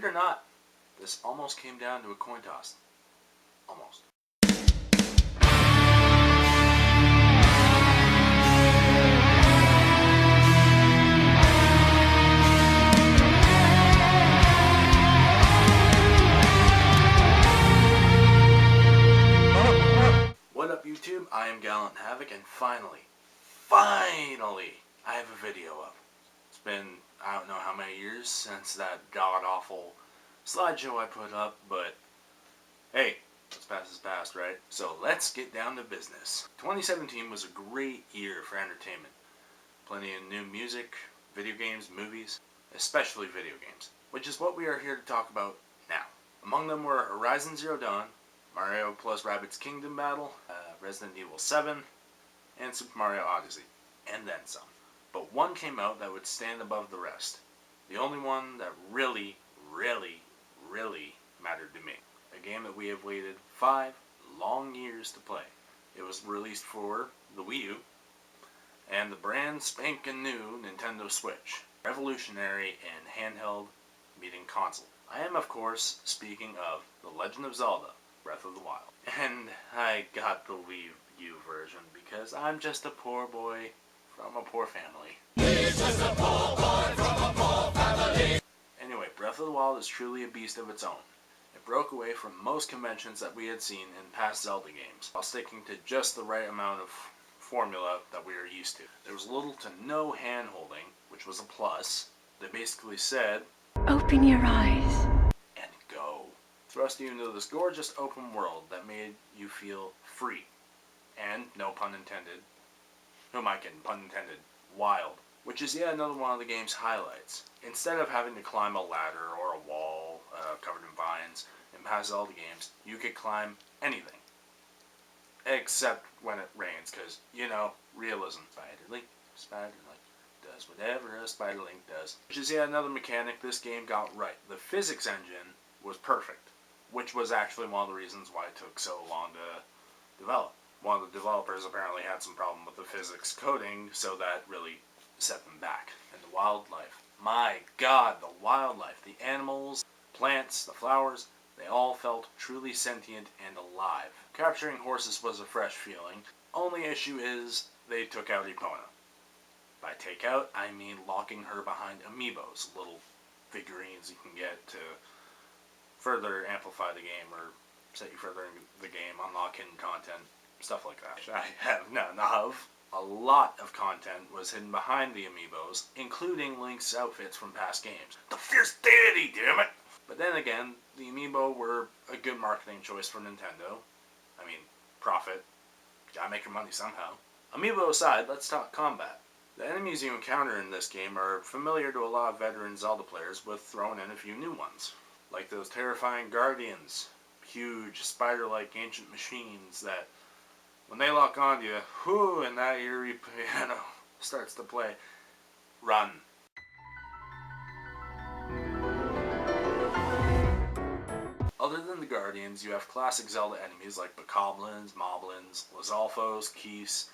it or not, this almost came down to a coin toss. Almost. What up YouTube? I am Gallant Havoc, and finally, I have a video up. It's been, I don't know how many years since that god-awful slideshow I put up, but hey, what's past is past, right? So let's get down to business. 2017 was a great year for entertainment. Plenty of new music, video games, movies, especially video games, which is what we are here to talk about now. Among them were Horizon Zero Dawn, Mario plus Rabbids Kingdom Battle, Resident Evil 7, and Super Mario Odyssey, and then some. But one came out that would stand above the rest. The only one that really mattered to me. A game that we have waited 5 long years to play. It was released for the Wii U, and the brand spanking new Nintendo Switch. Revolutionary in handheld meeting console. I am, of course, speaking of The Legend of Zelda, Breath of the Wild. And I got the Wii U version because I'm just a poor boy from a poor family. He's just a poor boy from a poor family. Anyway, Breath of the Wild is truly a beast of its own. It broke away from most conventions that we had seen in past Zelda games, while sticking to just the right amount of formula that we are used to. There was little to no hand-holding, which was a plus. They basically said, "Open your eyes and go." Thrust you into this gorgeous open world that made you feel free. And, no pun intended, who am I kidding, pun intended, wild. Which is yet another one of the game's highlights. Instead of having to climb a ladder or a wall covered in vines in past Zelda games, you could climb anything. Except when it rains, because, you know, realism. Spider-Link does whatever a Spider-Link does. Which is yet another mechanic this game got right. The physics engine was perfect, which was actually one of the reasons why it took so long to develop. One of the developers apparently had some problem with the physics coding, so that really set them back. And the wildlife. My God, the wildlife. The animals, plants, the flowers, they all felt truly sentient and alive. Capturing horses was a fresh feeling. Only issue is they took out Epona. By take out, I mean locking her behind amiibos, little figurines you can get to further amplify the game or set you further into the game, unlock hidden content, stuff like that. I have none of. A lot of content was hidden behind the amiibos, including Link's outfits from past games. The fierce deity, damn it! But then again, the amiibo were a good marketing choice for Nintendo. I mean, profit. Gotta make your money somehow. Amiibo aside, let's talk combat. The enemies you encounter in this game are familiar to a lot of veteran Zelda players, with throwing in a few new ones. Like those terrifying guardians. Huge, spider-like ancient machines that, when they lock onto you, whoo, and that eerie piano starts to play. Run. Other than the Guardians, you have classic Zelda enemies like Bokoblins, Moblins, Lizalfos, Keese,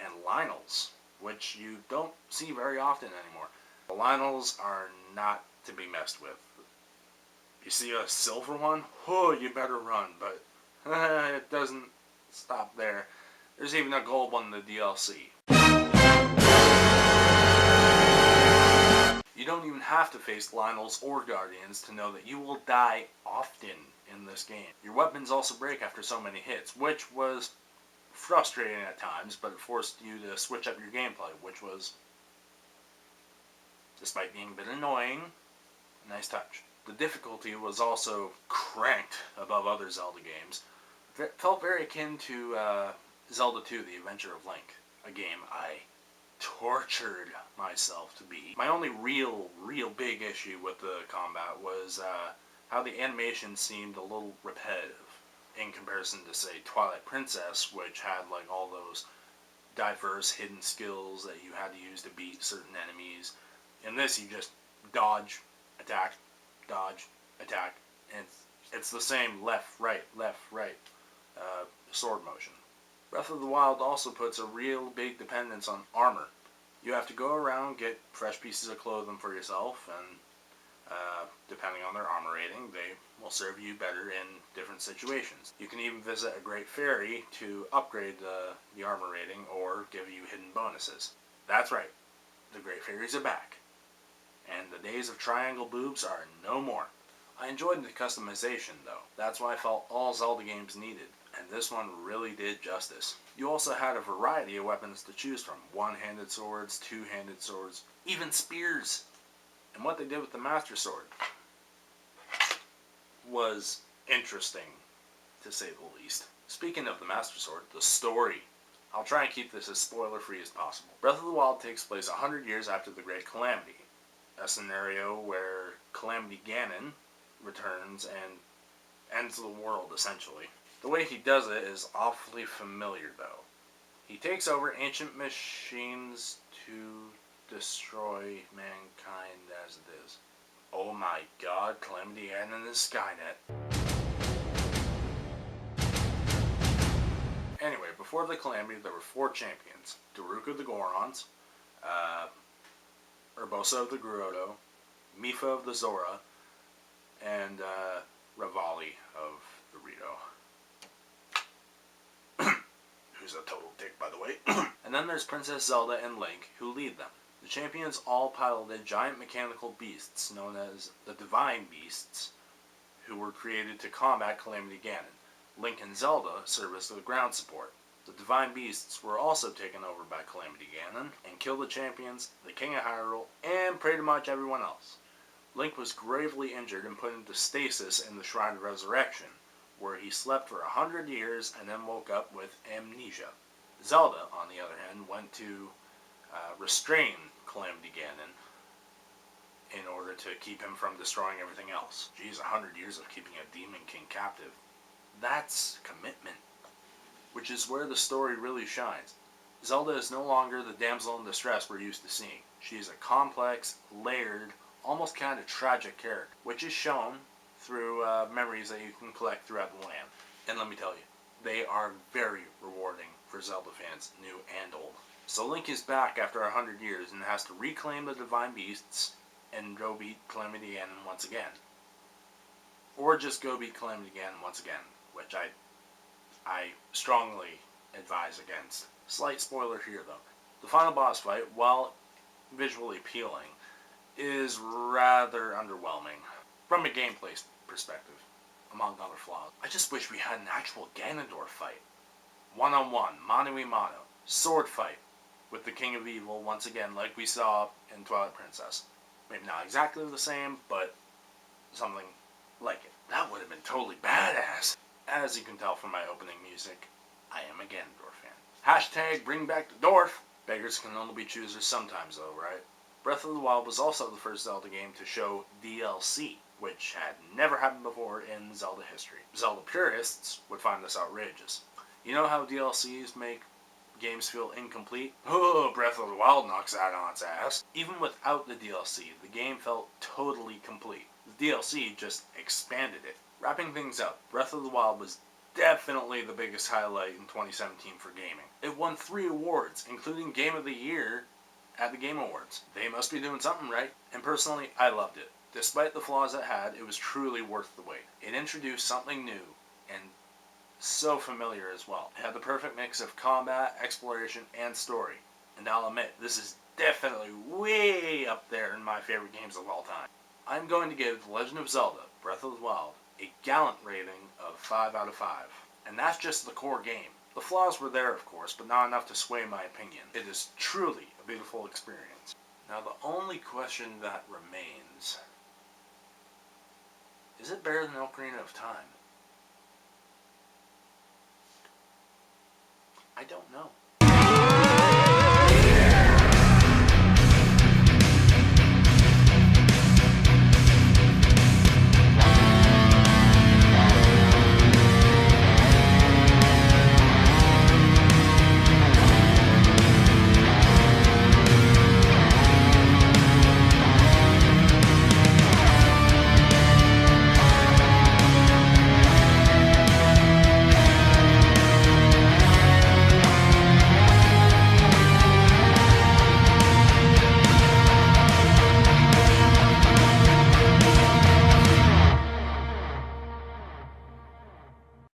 and Lynels, which you don't see very often anymore. The Lynels are not to be messed with. You see a silver one? Oh, you better run, but it doesn't stop there. There's even a gold one in the DLC. You don't even have to face Lynels or Guardians to know that you will die often in this game. Your weapons also break after so many hits, which was frustrating at times, but it forced you to switch up your gameplay, which was, despite being a bit annoying, a nice touch. The difficulty was also cranked above other Zelda games. It felt very akin to Zelda 2, The Adventure of Link, a game I tortured myself to beat. My only real big issue with the combat was how the animation seemed a little repetitive in comparison to, say, Twilight Princess, which had like all those diverse hidden skills that you had to use to beat certain enemies. In this, you just dodge, attack, and it's the same left, right, sword motion. Breath of the Wild also puts a real big dependence on armor. You have to go around, get fresh pieces of clothing for yourself, and Depending on their armor rating, they will serve you better in different situations. You can even visit a Great Fairy to upgrade the armor rating or give you hidden bonuses. That's right, the Great Fairies are back, and the days of triangle boobs are no more. I enjoyed the customization though. That's what I felt all Zelda games needed, and this one really did justice. You also had a variety of weapons to choose from. One-handed swords, two-handed swords, even spears. And what they did with the Master Sword was interesting, to say the least. Speaking of the Master Sword, the story. I'll try and keep this as spoiler-free as possible. Breath of the Wild takes place 100 years after the Great Calamity, a scenario where Calamity Ganon returns and ends the world, essentially. The way he does it is awfully familiar, though. He takes over ancient machines to destroy mankind as it is. Oh my god, Calamity Ganon is Skynet. Anyway, before the Calamity, there were 4 champions. Daruk of the Gorons, Urbosa of the Gerudo, Mipha of the Zora, and Revali of the Rito. Who's a total dick, by the way. And then there's Princess Zelda and Link, who lead them. The champions all piloted giant mechanical beasts known as the Divine Beasts, who were created to combat Calamity Ganon. Link and Zelda serve as the ground support. The Divine Beasts were also taken over by Calamity Ganon and killed the champions, the King of Hyrule, and pretty much everyone else. Link was gravely injured and put into stasis in the Shrine of Resurrection, where he slept for 100 years and then woke up with amnesia. Zelda, on the other hand, went to restrain Calamity Ganon in order to keep him from destroying everything else. Geez, 100 years of keeping a Demon King captive. That's commitment, which is where the story really shines. Zelda is no longer the damsel in distress we're used to seeing. She is a complex, layered, almost kind of tragic character, which is shown through memories that you can collect throughout the land. And let me tell you, they are very rewarding for Zelda fans, new and old. So Link is back after 100 years and has to reclaim the Divine Beasts and go beat Calamity Ganon once again. Or just go beat Calamity Ganon once again, which I strongly advise against. Slight spoiler here though. The final boss fight, while visually appealing, is rather underwhelming from a gameplay perspective, among other flaws. I just wish we had an actual Ganondorf fight. One-on-one, mano-a-mano, sword fight with the King of Evil once again, like we saw in Twilight Princess. Maybe not exactly the same, but something like it. That would have been totally badass. As you can tell from my opening music, I am a Ganondorf fan. Hashtag bring back the Dorf. Beggars can only be choosers sometimes though, right? Breath of the Wild was also the first Zelda game to show DLC, which had never happened before in Zelda history. Zelda purists would find this outrageous. You know how DLCs make games feel incomplete? Oh, Breath of the Wild knocks that on its ass. Even without the DLC, the game felt totally complete. The DLC just expanded it. Wrapping things up, Breath of the Wild was definitely the biggest highlight in 2017 for gaming. It won 3 awards, including Game of the Year at the Game Awards. They must be doing something right. And personally, I loved it. Despite the flaws it had, it was truly worth the wait. It introduced something new and so familiar as well. It had the perfect mix of combat, exploration, and story. And I'll admit, this is definitely way up there in my favorite games of all time. I'm going to give The Legend of Zelda, Breath of the Wild, a gallant rating of 5 out of 5. And that's just the core game. The flaws were there, of course, but not enough to sway my opinion. It is truly a beautiful experience. Now the only question that remains, is it better than Ocarina of Time? I don't know.